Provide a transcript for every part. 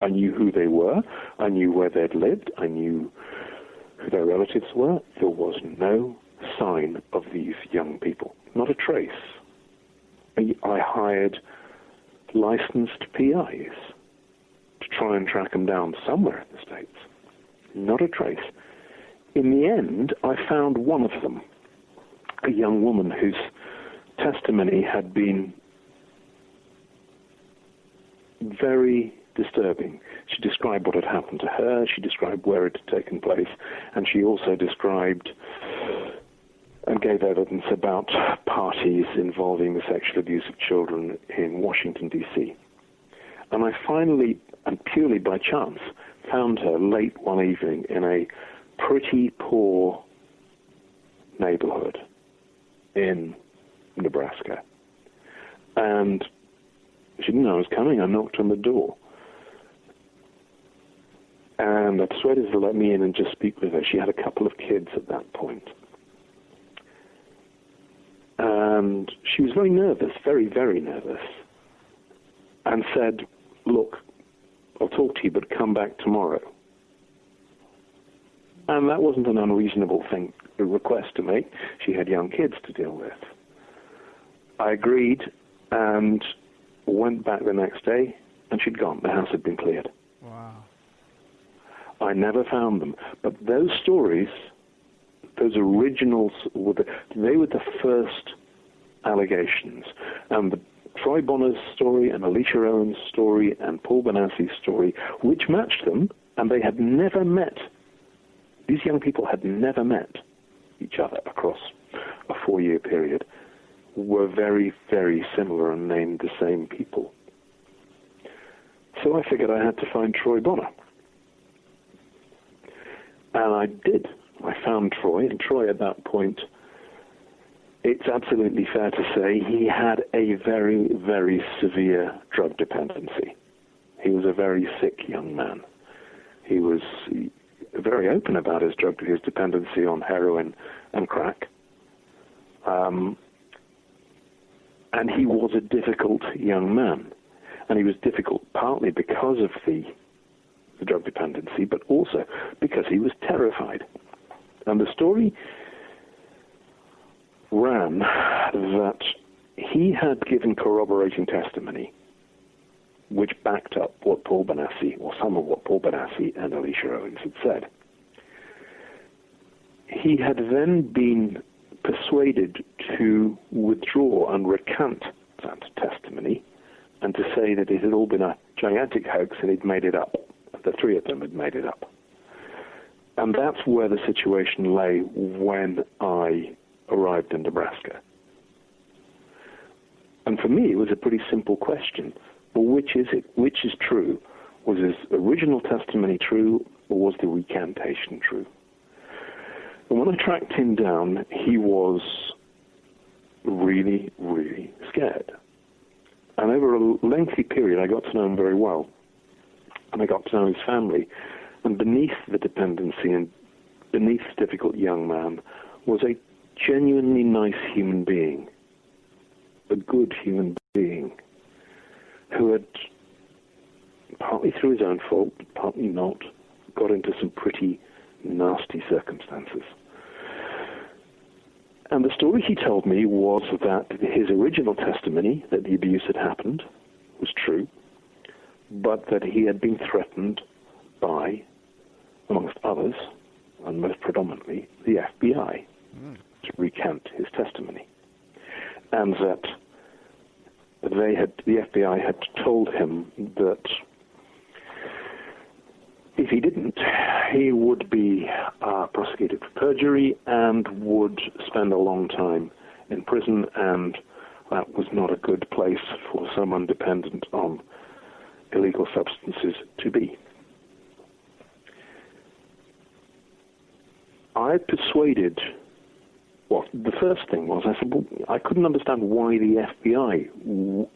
I knew who they were. I knew where they'd lived. I knew who their relatives were. There was no sign of these young people. Not a trace. I hired licensed PIs to try and track them down somewhere in the States. Not a trace. In the end, I found one of them, a young woman whose testimony had been very disturbing. She described what had happened to her, she described where it had taken place, and she also described and gave evidence about parties involving the sexual abuse of children in Washington, D.C. And I finally, and purely by chance, found her late one evening in a pretty poor neighborhood in Nebraska. And she didn't know I was coming. I knocked on the door. And I persuaded her to let me in and just speak with her. She had a couple of kids at that point. And she was very nervous, very, very nervous, and said, "Look, I'll talk to you, but come back tomorrow." And that wasn't an unreasonable request to make. She had young kids to deal with. I agreed and went back the next day, and she'd gone. The house had been cleared. Wow. I never found them. But those stories, those originals, they were the first allegations. And the Troy Bonner's story and Alicia Owen's story and Paul Bonassi's story, which matched them, and they had never met. These young people had never met each other across a 4-year period, were very, very similar and named the same people. So I figured I had to find Troy Bonner. And I did. I found Troy, and Troy at that point, it's absolutely fair to say, he had a very, very severe drug dependency. He was a very sick young man. He was very open about his dependency on heroin and crack. And he was a difficult young man. And he was difficult partly because of the drug dependency, but also because he was terrified. And the story ran that he had given corroborating testimony which backed up what Paul Bonassi, or some of what Paul Bonassi and Alicia Owens had said. He had then been persuaded to withdraw and recant that testimony and to say that it had all been a gigantic hoax and he'd made it up. The three of them had made it up. And that's where the situation lay when I arrived in Nebraska. And for me, it was a pretty simple question. Well, which is it? Which is true? Was his original testimony true, or was the recantation true? And when I tracked him down, he was really, really scared. And over a lengthy period, I got to know him very well. And I got to know his family. And beneath the dependency and beneath the difficult young man was a genuinely nice human being, a good human being, who had, partly through his own fault, partly not, got into some pretty nasty circumstances. And the story he told me was that his original testimony, that the abuse had happened, was true, but that he had been threatened by, amongst others, and most predominantly, the FBI to recant his testimony. And that the FBI had told him that if he didn't, he would be prosecuted for perjury and would spend a long time in prison, and that was not a good place for someone dependent on illegal substances to be. I persuaded, well, the first thing was, I said, well, I couldn't understand why the FBI,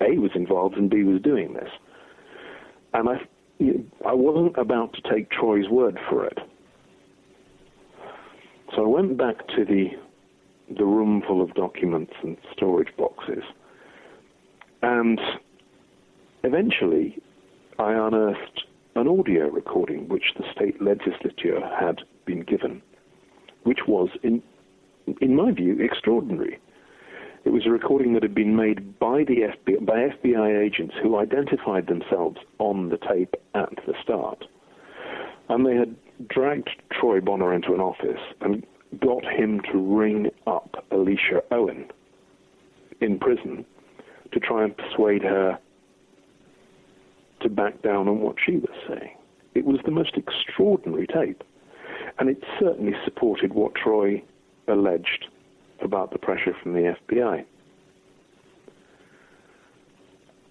A, was involved and B, was doing this. And I wasn't about to take Troy's word for it. So I went back to the room full of documents and storage boxes, and eventually I unearthed an audio recording which the state legislature had been given, which was, in my view, extraordinary. It was a recording that had been made by FBI agents who identified themselves on the tape at the start. And they had dragged Troy Bonner into an office and got him to ring up Alicia Owen in prison to try and persuade her to back down on what she was saying. It was the most extraordinary tape, and it certainly supported what Troy alleged about the pressure from the FBI.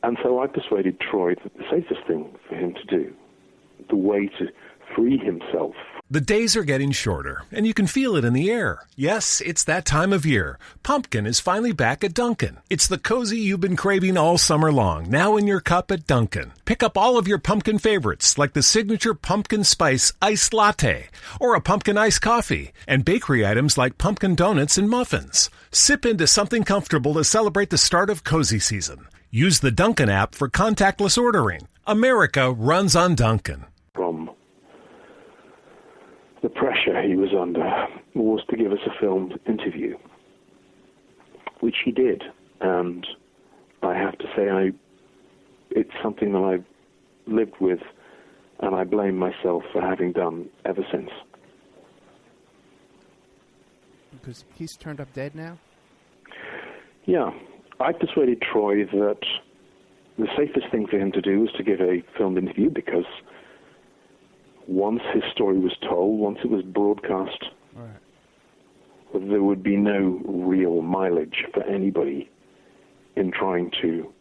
And so I persuaded Troy that the safest thing for him to do, the way to free himself. The days are getting shorter, and you can feel it in the air. Yes, it's that time of year. Pumpkin is finally back at Dunkin'. It's the cozy you've been craving all summer long, now in your cup at Dunkin'. Pick up all of your pumpkin favorites, like the signature pumpkin spice iced latte, or a pumpkin iced coffee, and bakery items like pumpkin donuts and muffins. Sip into something comfortable to celebrate the start of cozy season. Use the Dunkin' app for contactless ordering. America runs on Dunkin'. From the pressure he was under was to give us a filmed interview, which he did. And I have to say, it's something that I've lived with, and I blame myself for having done ever since. Because he's turned up dead now? Yeah. I persuaded Troy that the safest thing for him to do was to give a filmed interview, because once his story was told, once it was broadcast, right, there would be no real mileage for anybody in trying to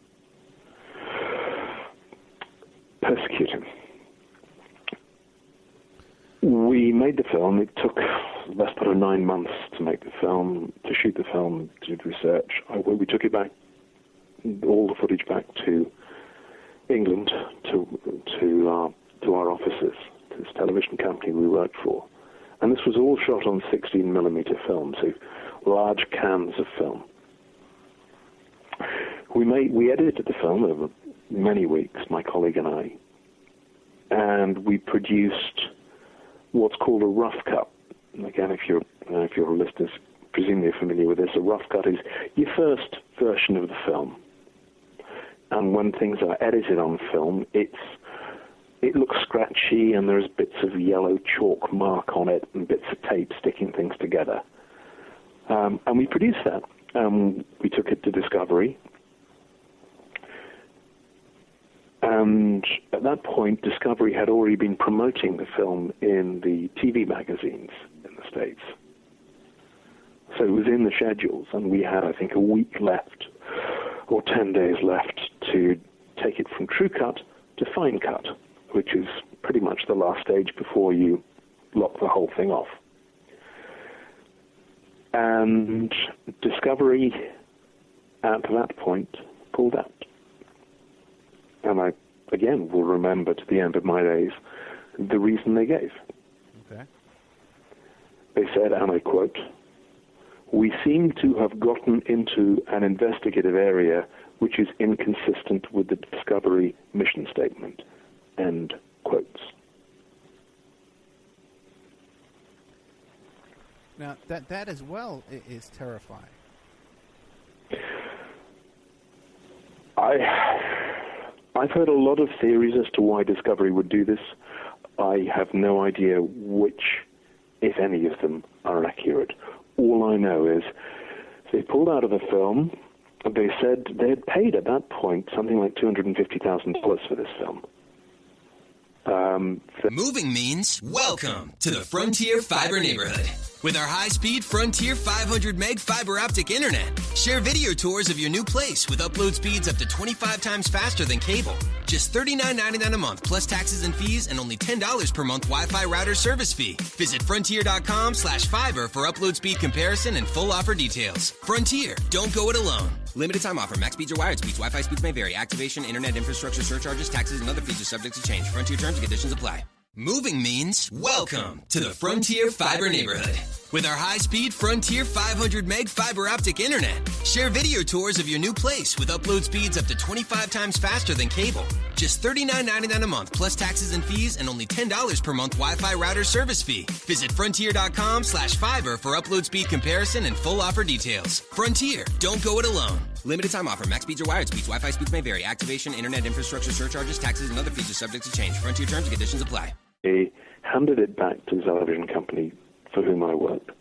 persecute him. We made the film. It took the best part of 9 months to make the film, to shoot the film, to do research. We took it back, all the footage back to England, to our offices, to this television company we worked for. And this was all shot on 16mm film, so large cans of film. We edited the film over many weeks, my colleague and I, and we produced what's called a rough cut. And again, if your listeners presumably are familiar with this, a rough cut is your first version of the film. And when things are edited on film, it looks scratchy, and there's bits of yellow chalk mark on it and bits of tape sticking things together. And we produced that. We took it to Discovery. And at that point, Discovery had already been promoting the film in the TV magazines in the States. So it was in the schedules, and we had, I think, a week left, or 10 days left, to take it from true cut to fine cut, which is pretty much the last stage before you lock the whole thing off. And Discovery, at that point, pulled out. And I, again, will remember to the end of my days the reason they gave. Okay. They said, and I quote, "We seem to have gotten into an investigative area which is inconsistent with the Discovery mission statement." End quotes. Now, that as well is terrifying. I've heard a lot of theories as to why Discovery would do this. I have no idea which, if any of them, are accurate. All I know is they pulled out of the film. They said they had paid at that point something like $250,000 for this film. Moving means welcome to the Frontier Fiber neighborhood. With our high-speed Frontier 500 meg fiber optic internet, share video tours of your new place with upload speeds up to 25 times faster than cable. Just $39.99 a month plus taxes and fees, and only $10 per month Wi-Fi router service fee. Visit frontier.com/fiber for upload speed comparison and full offer details. Frontier, don't go it alone. Limited time offer. Max speeds or wired speeds. Wi-Fi speeds may vary. Activation, internet infrastructure surcharges, taxes, and other fees are subject to change. Frontier terms and conditions apply. Moving means welcome to the Frontier Fiber neighborhood. With our high-speed Frontier 500 meg fiber optic internet, share video tours of your new place with upload speeds up to 25 times faster than cable. Just $39.99 a month plus taxes and fees and only $10 per month Wi-Fi router service fee. Visit frontier.com/fiber for upload speed comparison and full offer details. Frontier, don't go it alone. Limited time offer. Max speeds or wired speeds. Wi-Fi speeds may vary. Activation, internet infrastructure surcharges, taxes, and other fees are subject to change. Frontier terms and conditions apply. He handed it back to the television company for whom I worked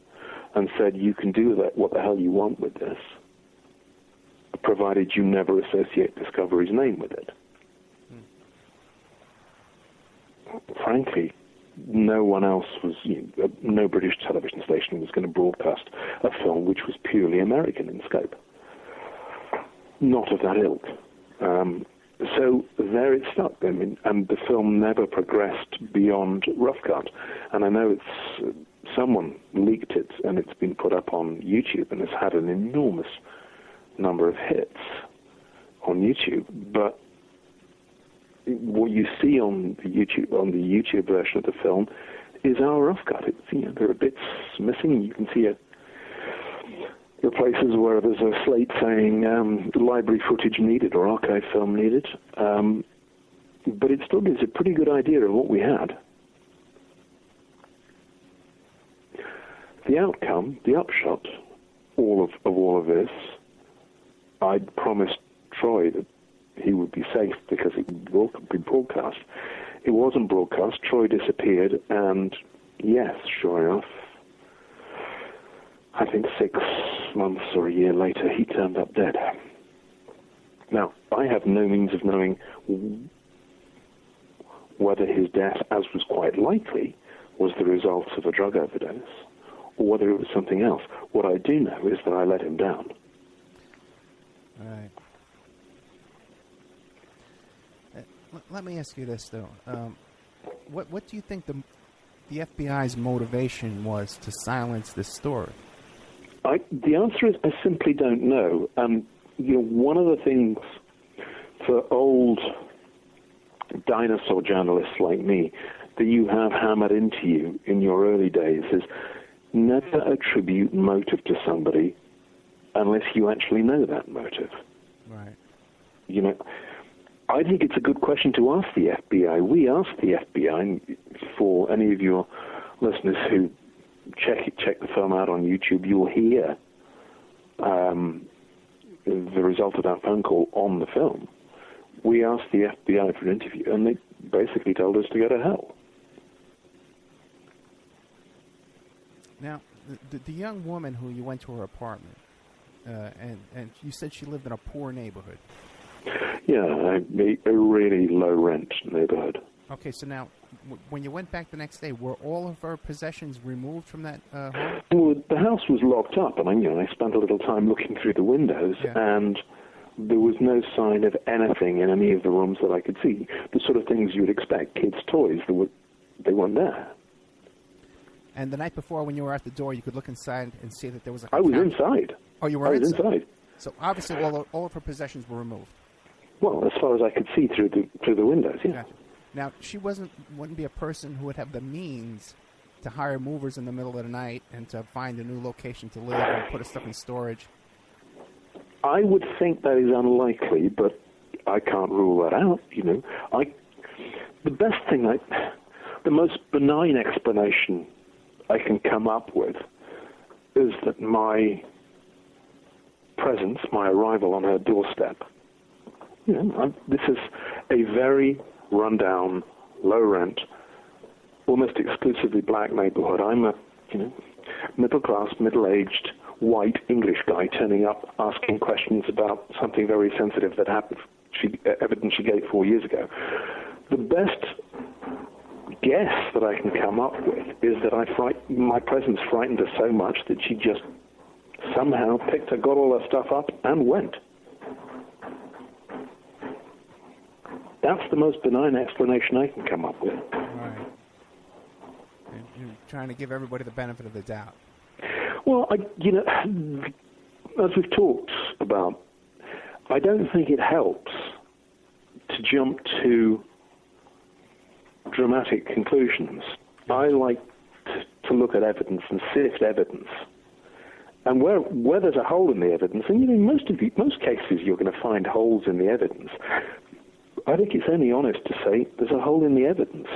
and said, you can do that what the hell you want with this, provided you never associate Discovery's name with it. Frankly, no one else was, no British television station was going to broadcast a film which was purely American in scope. Not of that ilk. So there it stuck. I mean, and the film never progressed beyond rough cut. And I know someone leaked it, and it's been put up on YouTube, and it's had an enormous number of hits on YouTube. But what you see on the YouTube version of the film is our rough cut. It's, there are bits missing. You can see it. There are places where there's a slate saying library footage needed or archive film needed, but it still gives a pretty good idea of what we had. The outcome, the upshot, all of this, I'd promised Troy that he would be safe because it would be broadcast. It wasn't broadcast. Troy disappeared, and yes, sure enough, I think 6 months or a year later, he turned up dead. Now, I have no means of knowing whether his death, as was quite likely, was the result of a drug overdose, or whether it was something else. What I do know is that I let him down. All right. Let me ask you this, though. What do you think the FBI's motivation was to silence this story? The answer is I simply don't know. One of the things for old dinosaur journalists like me that you have hammered into you in your early days is never attribute motive to somebody unless you actually know that motive. Right. I think it's a good question to ask the FBI. We asked the FBI, for any of your listeners who check the film out on YouTube, you'll hear the result of that phone call on the film. We asked the FBI for an interview, and they basically told us to go to hell. Now, the young woman who you went to her apartment, and you said she lived in a poor neighborhood. Yeah, a really low-rent neighborhood. Okay, so now, when you went back the next day, were all of her possessions removed from that home? Well, the house was locked up, and I spent a little time looking through the windows, and there was no sign of anything in any of the rooms that I could see. The sort of things you would expect, kids' toys, they weren't there. And the night before, when you were at the door, you could look inside and see that there was a I was inside. Oh, you were inside? I was inside. So obviously all of her possessions were removed. Well, as far as I could see through the windows, yeah. Gotcha. Now, she wouldn't be a person who would have the means to hire movers in the middle of the night and to find a new location to live and put her stuff in storage. I would think that is unlikely, but I can't rule that out, The most benign explanation I can come up with is that my presence, my arrival on her doorstep, this is a very run-down, low-rent, almost exclusively black neighborhood. I'm a, middle-class, middle-aged, white English guy turning up asking questions about something very sensitive that happened, evidence she gave 4 years ago. The best guess that I can come up with is that my presence frightened her so much that she just somehow got all her stuff up and went. That's the most benign explanation I can come up with. Right. And you're trying to give everybody the benefit of the doubt. Well, as we've talked about, I don't think it helps to jump to dramatic conclusions. I like to look at evidence and sift evidence. And where there's a hole in the evidence, and in most cases you're going to find holes in the evidence, I think it's only honest to say there's a hole in the evidence.